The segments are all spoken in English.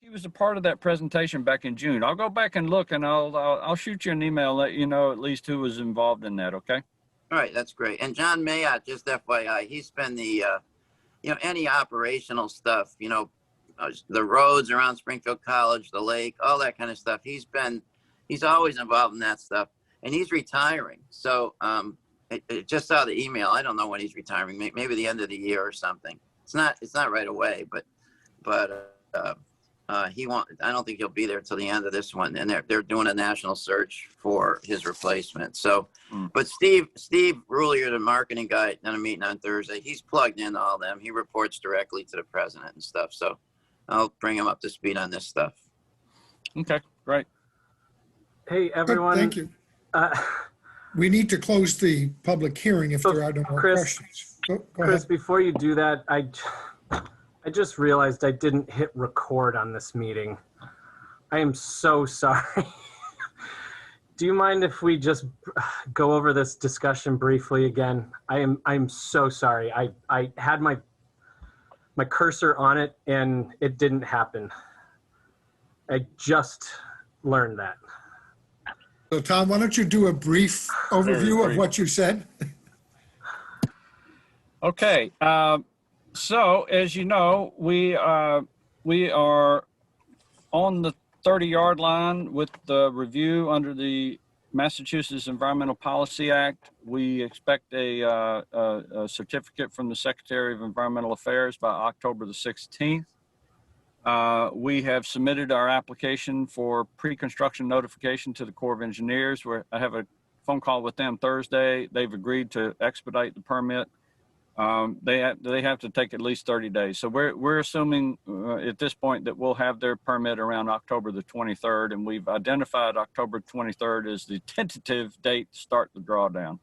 he was a part of that presentation back in June. I'll go back and look, and I'll shoot you an email, let you know at least who was involved in that. Okay. All right, that's great. And John Mayotte, just FYI, he's been the any operational stuff, the roads around Springfield College, the lake, all that kind of stuff. He's always involved in that stuff, and he's retiring. So I just saw the email. I don't know when he's retiring. Maybe the end of the year or something. It's not right away, but he won't. I don't think he'll be there till the end of this one. And they're doing a national search for his replacement. So, but Steve Rulier, the marketing guy, that I'm meeting on Thursday, he's plugged in all them. He reports directly to the president and stuff. So I'll bring him up to speed on this stuff. Okay, great. Hey, everyone. Thank you. We need to close the public hearing if there are no more questions. Go Chris, ahead. before you do that, I just realized I didn't hit record on this meeting. I am so sorry. Do you mind if we just go over this discussion briefly again? I'm so sorry. I had my cursor on it and it didn't happen. I just learned that. So Tom, why don't you do a brief overview of what you said? Okay. So as you know, we are on the 30-yard line with the review under the Massachusetts Environmental Policy Act. We expect a certificate from the Secretary of Environmental Affairs by October the 16th. We have submitted our application for pre-construction notification to the Corps of Engineers, where I have a phone call with them Thursday. They've agreed to expedite the permit. They have to take at least 30 days. So we're assuming at this point that we'll have their permit around October the 23rd, and we've identified October 23rd as the tentative date to start the drawdown.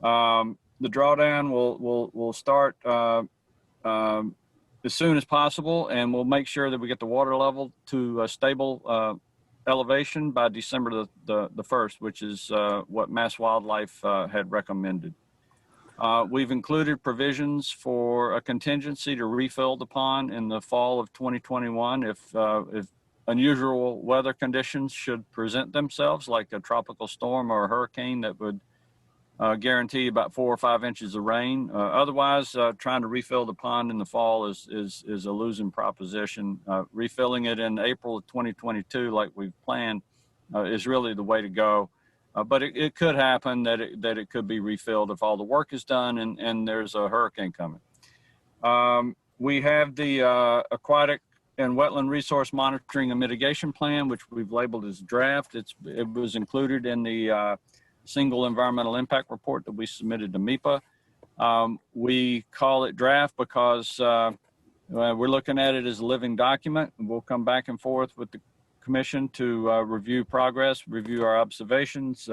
The drawdown will start as soon as possible, and we'll make sure that we get the water level to a stable elevation by December the 1st, which is what Mass Wildlife had recommended. We've included provisions for a contingency to refill the pond in the fall of 2021 if unusual weather conditions should present themselves, like a tropical storm or a hurricane that would guarantee about 4 or 5 inches of rain. Otherwise, trying to refill the pond in the fall is a losing proposition. Refilling it in April of 2022, like we've planned, is really the way to go. But it could happen that it could be refilled if all the work is done and there's a hurricane coming. We have the aquatic and wetland resource monitoring and mitigation plan, which we've labeled as draft. It was included in the single environmental impact report that we submitted to MEPA. We call it draft because we're looking at it as a living document, and we'll come back and forth with the Commission to review progress, review our observations,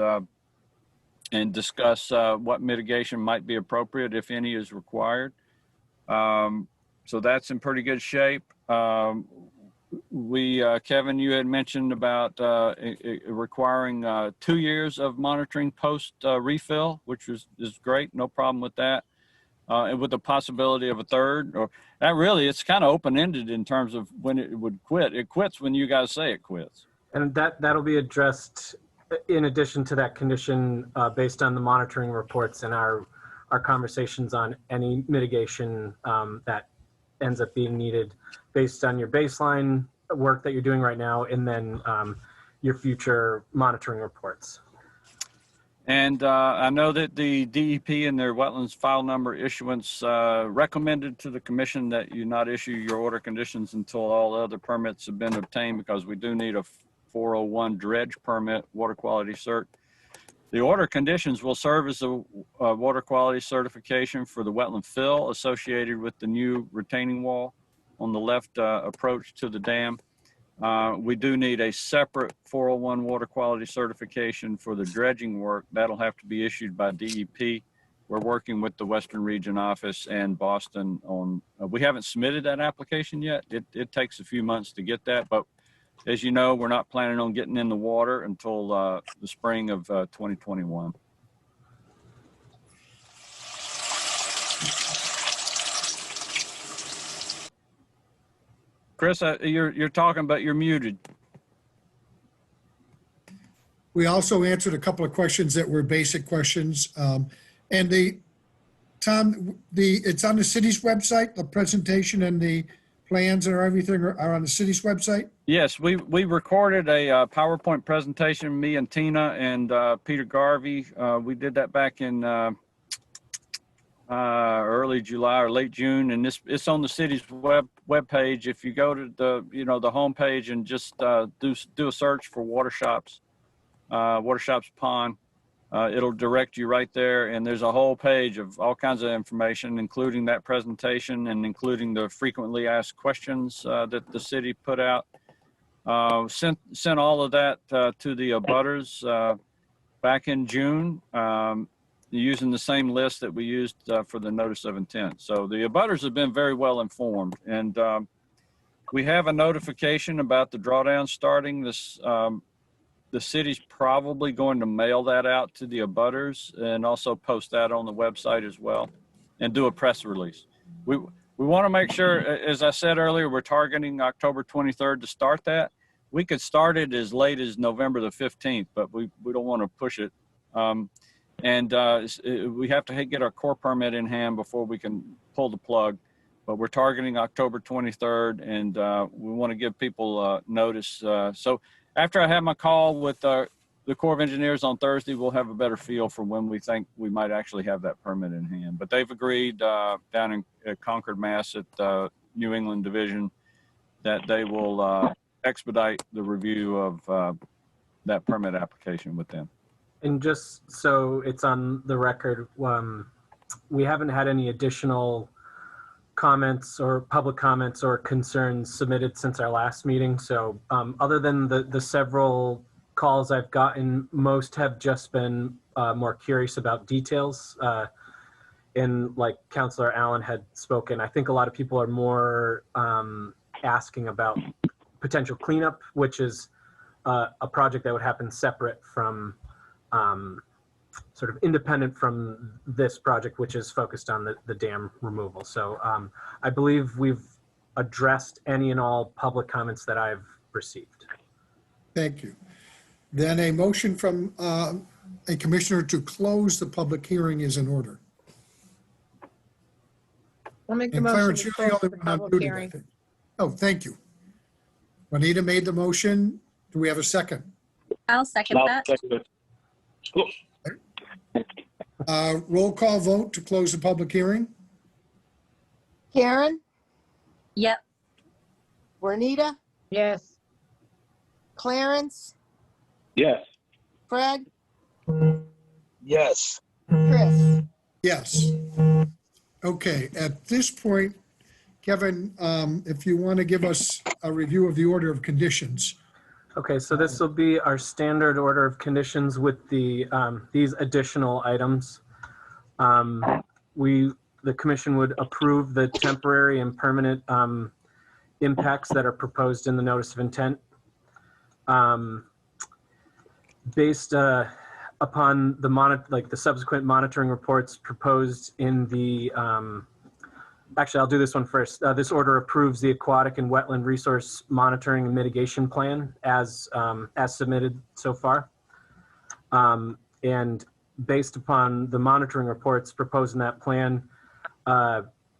and discuss what mitigation might be appropriate, if any is required. So that's in pretty good shape. Kevin, you had mentioned about requiring 2 years of monitoring post refill, which is great, no problem with that. And with the possibility of a third, or that really, it's kind of open-ended in terms of when it would quit. It quits when you guys say it quits. And that'll be addressed in addition to that condition based on the monitoring reports and our conversations on any mitigation that ends up being needed based on your baseline work that you're doing right now, and then your future monitoring reports. And I know that the DEP and their wetlands file number issuance recommended to the Commission that you not issue your order conditions until all other permits have been obtained, because we do need a 401 dredge permit, water quality cert. The order conditions will serve as a water quality certification for the wetland fill associated with the new retaining wall on the left approach to the dam. We do need a separate 401 water quality certification for the dredging work. That'll have to be issued by DEP. We're working with the Western Region Office and Boston on, we haven't submitted that application yet. It takes a few months to get that, but as you know, we're not planning on getting in the water until the spring of 2021. Chris, you're talking, but you're muted. We also answered a couple of questions that were basic questions. And Tom, it's on the city's website, the presentation and the plans and everything are on the city's website? Yes, we recorded a PowerPoint presentation, me and Tina and Peter Garvey. We did that back in early July or late June, and it's on the city's web page. If you go to the home page and just do a search for Water Shops Pond, it'll direct you right there, and there's a whole page of all kinds of information, including that presentation and including the frequently asked questions that the city put out. Sent all of that to the abutters back in June, using the same list that we used for the notice of intent. So the abutters have been very well informed, and we have a notification about the drawdown starting this. The city's probably going to mail that out to the abutters and also post that on the website as well and do a press release. We want to make sure, as I said earlier, we're targeting October 23rd to start that. We could start it as late as November the 15th, but we don't want to push it. We have to get our core permit in hand before we can pull the plug, but we're targeting October 23rd, and we want to give people notice. So after I have my call with the Corps of Engineers on Thursday, we'll have a better feel for when we think we might actually have that permit in hand. But they've agreed down in Concord, Mass at New England Division that they will expedite the review of that permit application with them. And just so it's on the record, we haven't had any additional comments or public comments or concerns submitted since our last meeting. So other than the several calls I've gotten, most have just been more curious about details. And like Councilor Allen had spoken, I think a lot of people are more asking about potential cleanup, which is a project that would happen separate from sort of independent from this project, which is focused on the dam removal. So I believe we've addressed any and all public comments that I've received. Thank you. Then a motion from a commissioner to close the public hearing is in order. I'll make the And motion Clarence, to you're the close only the one public unmuted, I hearing. think. Oh, thank you. Juanita made the motion. Do we have a second? I'll second that. Roll call vote to close the public hearing. Karen, Yep. Juanita, Yes. Clarence, Yes. Fred, Yes. Chris. Yes. Okay, at this point, Kevin, if you want to give us a review of the order of conditions. Okay, so this will be our standard order of conditions with the these additional items. The commission would approve the temporary and permanent impacts that are proposed in the notice of intent. Based upon the subsequent monitoring reports proposed in the actually, I'll do this one first. This order approves the aquatic and wetland resource monitoring and mitigation plan as submitted so far. And based upon the monitoring reports proposed in that plan,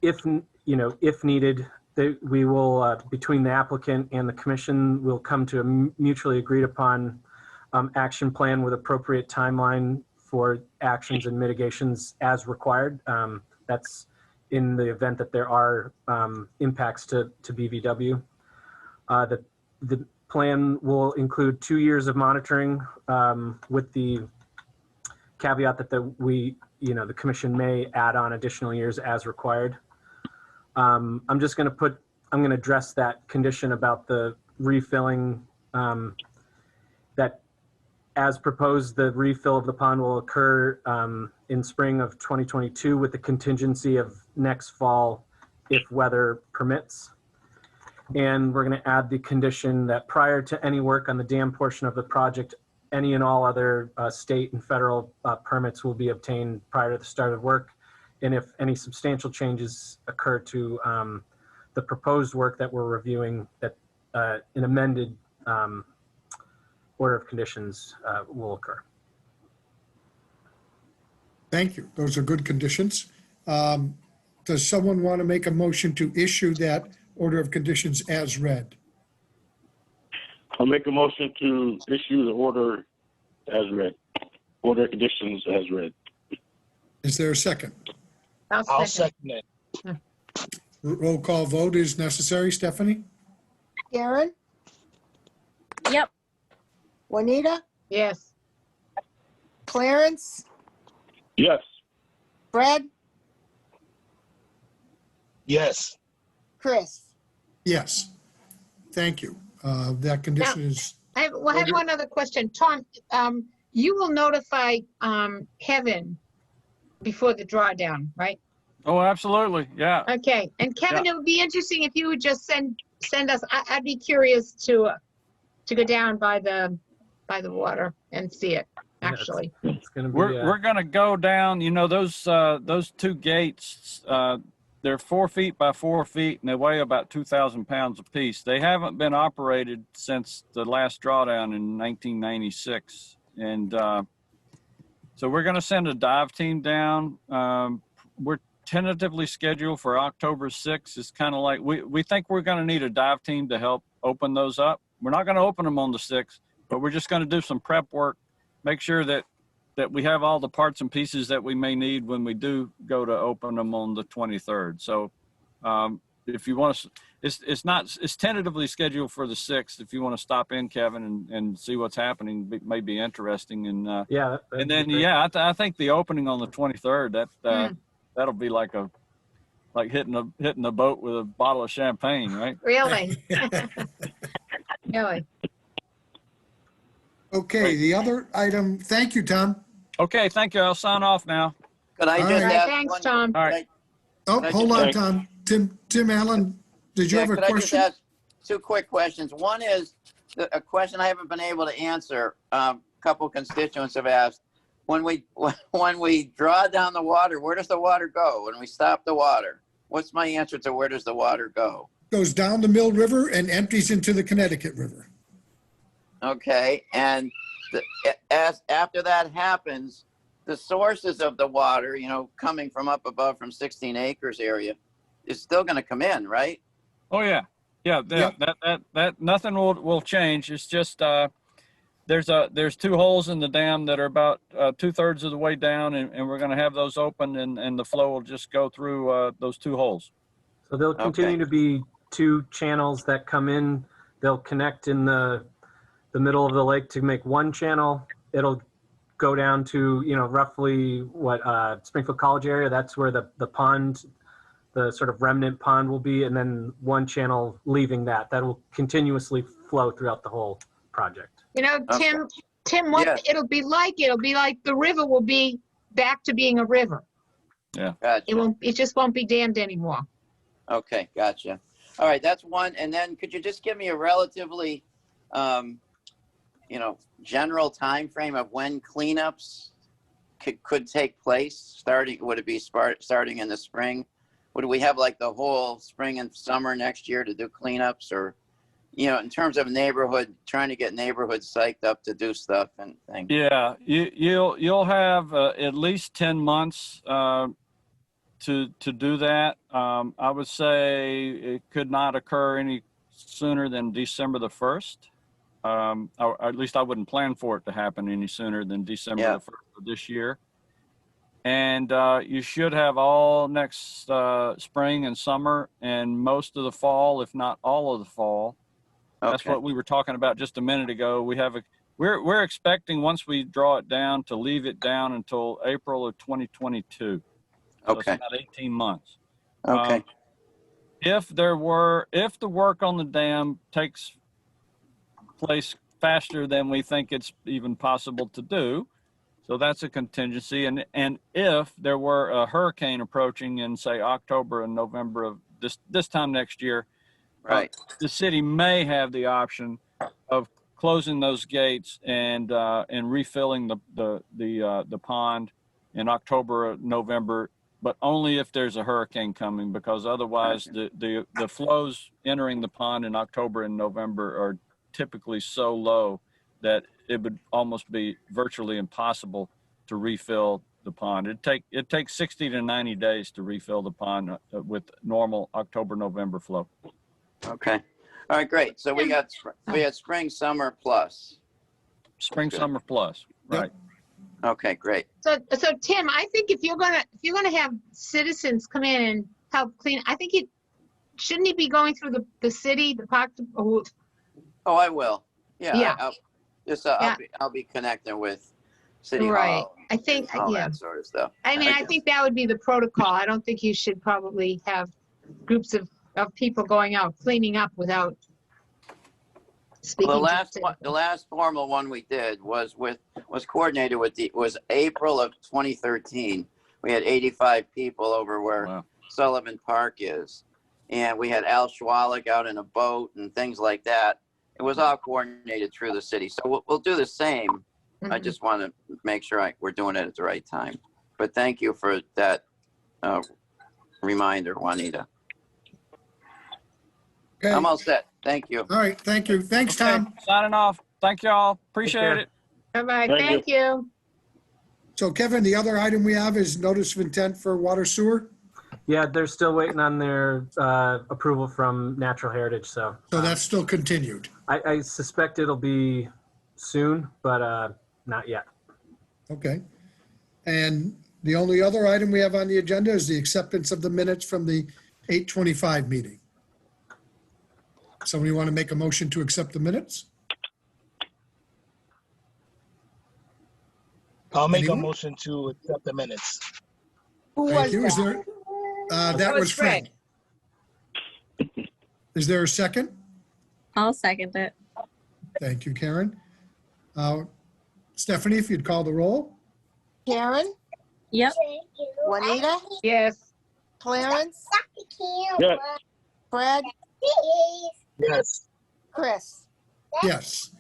if needed, we will, between the applicant and the commission, will come to a mutually agreed upon action plan with appropriate timeline for actions and mitigations as required. That's in the event that there are impacts to BVW. The plan will include 2 years of monitoring with the caveat that the commission may add on additional years as required. I'm going to address that condition about the refilling, that as proposed, the refill of the pond will occur in spring of 2022 with the contingency of next fall if weather permits. And we're going to add the condition that prior to any work on the dam portion of the project, any and all other state and federal permits will be obtained prior to the start of work. And if any substantial changes occur to the proposed work that we're reviewing, that an amended order of conditions will occur. Thank you. Those are good conditions. Does someone want to make a motion to issue that order of conditions as read? I'll make a motion to issue the order as read. Order of conditions as read. Is there a second? I'll second it. Roll call vote is necessary. Stephanie? Karen, Yep. Juanita, Yes. Clarence, Yes. Fred, Yes. Chris. Yes. Thank you. That condition is, I have one other question. Tom, you will notify Kevin before the drawdown, right? Oh, absolutely. Yeah. Okay. And Kevin, it would be interesting if you would just send us. I'd be curious to go down by the water and see it. Actually, It's going to be. We're going to go down, you know, those two gates, they're 4 feet by 4 feet and they weigh about 2,000 pounds apiece. They haven't been operated since the last drawdown in 1996. And so we're going to send a dive team down. We're tentatively scheduled for October 6th. It's kind of like, we think we're going to need a dive team to help open those up. We're not going to open them on the 6th, but we're just going to do some prep work, make sure that we have all the parts and pieces that we may need when we do go to open them on the 23rd. So if you want to, it's tentatively scheduled for the 6th. If you want to stop in, Kevin, and see what's happening, it may be interesting. And Yeah. and then I think the opening on the 23rd, that'll be like hitting a boat with a bottle of champagne, right? really, really. okay, the other item, thank you, Tom. Okay, thank you. I'll sign off now. Could I All just right. ask Thanks, one- Tom. All right. Oh, Can I hold just- on, Tom. Tim Allen, did you have a could I just question? ask two quick questions? One is a question I haven't been able to answer. A couple constituents have asked. When we draw down the water, where does the water go? When we stop the water, what's my answer to where does the water go? Goes down the Mill River and empties into the Connecticut River. Okay, and after that happens, the sources of the water, you know, coming from up above from 16 acres area, is still going to come in, right? Oh yeah, yeah. Yep. That nothing will change. It's just there's two holes in the dam that are about 2/3 of the way down, and we're going to have those open, and the flow will just go through those two holes. So there'll continue to be two channels that come in. They'll connect in the middle of the lake to make one channel. It'll go down to, roughly what Springfield College area. That's where the pond, the sort of remnant pond will be, and then one channel leaving that. That will continuously flow throughout the whole project. Tim, what Yeah. it'll be like the river will be back to being a river. Gotcha. It just won't be dammed anymore. Okay, gotcha. All right, that's one. And then could you just give me a relatively, general time frame of when cleanups could take place? Would it be starting in the spring? Would we have like the whole spring and summer next year to do cleanups, or, in terms of trying to get neighborhoods psyched up to do stuff and things? Yeah, you'll have at least 10 months to do that. I would say it could not occur any sooner than December the 1st. Or at least I wouldn't plan for it to happen any sooner than December the 1st of this year. And you should have all next spring and summer and most of the fall, if not all of the fall. That's Okay. what we were talking about just a minute ago. We're expecting, once we draw it down, to leave it down until April of 2022. So Okay. it's about 18 months. Okay. If the work on the dam takes place faster than we think it's even possible to do, so that's a contingency. And if there were a hurricane approaching in, say, October and November of this time next year, Right. the city may have the option of closing those gates and refilling the pond in October or November but only if there's a hurricane coming, because otherwise the flows entering the pond in October and November are typically so low that it would almost be virtually impossible to refill the pond. It takes 60 to 90 days to refill the pond with normal October, November flow. Okay. All right, great. So we had spring, summer plus. Spring, summer plus, right? Okay, great. So Tim, I think if you're gonna have citizens come in and help clean, I think shouldn't he be going through the city, the park? Oh, I will. Yeah. Yeah. I'll be connecting with City Right. Hall. I think, and all yeah. that sort of stuff. I mean, I think that would be the protocol. I don't think you should probably have groups of people going out cleaning up without speaking. The last formal one we did was coordinated with was April of 2013. We had 85 people over where Sullivan Park is, and we had Al Schwalik out in a boat and things like that. It was all coordinated through the city, so we'll do the same. I just want to make sure we're doing it at the right time. But thank you for that reminder, Juanita. Okay. I'm all set. Thank you. All right, thank you. Thanks, Tom. Signing off. Thank you all. Appreciate it. Bye-bye. Thank Thank you. So Kevin, the other item we have is notice of intent for water sewer. Yeah, they're still waiting on their approval from Natural Heritage, so. So that's still continued. I suspect it'll be soon, but not yet. Okay. And the only other item we have on the agenda is the acceptance of the minutes from the 8:25 meeting. Somebody want to make a motion to accept the minutes? I'll make Anyone? a motion to accept the minutes. Who Thank was you. Is that? there, that was Fred. Is there a second? I'll second it. Thank you, Karen. Stephanie, if you'd call the roll. Karen, Yep. Juanita, Yes. Clarence, Yeah. Fred, Yes. Chris. Yes.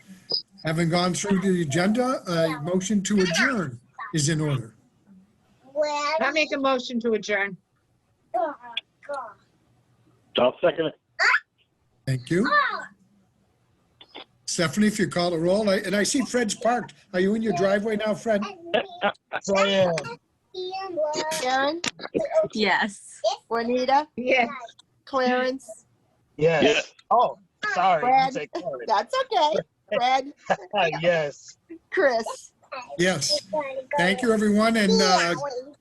Having gone through the agenda, a motion to adjourn is in order. I make a motion to adjourn. I'll second it. Thank you. Stephanie, if you call the roll, and I see Fred's parked. Are you in your driveway now, Fred? So I am. Karen, Yes. Juanita, Yes. Clarence. Yes. Yes. Oh, sorry. You Fred. said Karen. That's okay. Fred, Yes. Chris. Yes. Thank you, everyone. And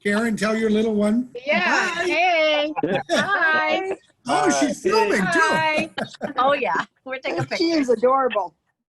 Karen, tell your little one. Yeah. Bye. Hey. Bye. Oh, she's filming too. Bye. Oh, yeah. We're taking pictures. She is adorable.